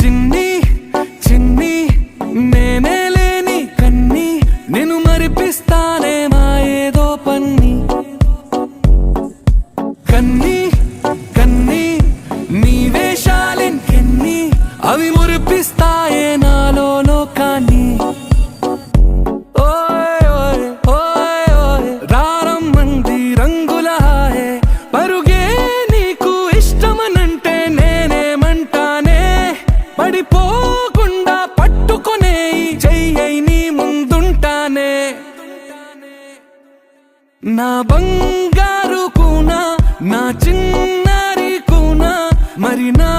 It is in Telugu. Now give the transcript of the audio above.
చిన్ని చిన్ని నేనే లేని కన్ని నేను మరిపిస్తానే మా ఏదో పన్ని కన్ని కన్ని నీ వేషాలెన్ని అవి మురిపిస్తాయే నాలో లోకాన్ని పడిపోకుండా పట్టుకునే చెయ్యై నీ ముందుంటానే నా బంగారు కూనా నా చిన్నారి కూనా మరి నా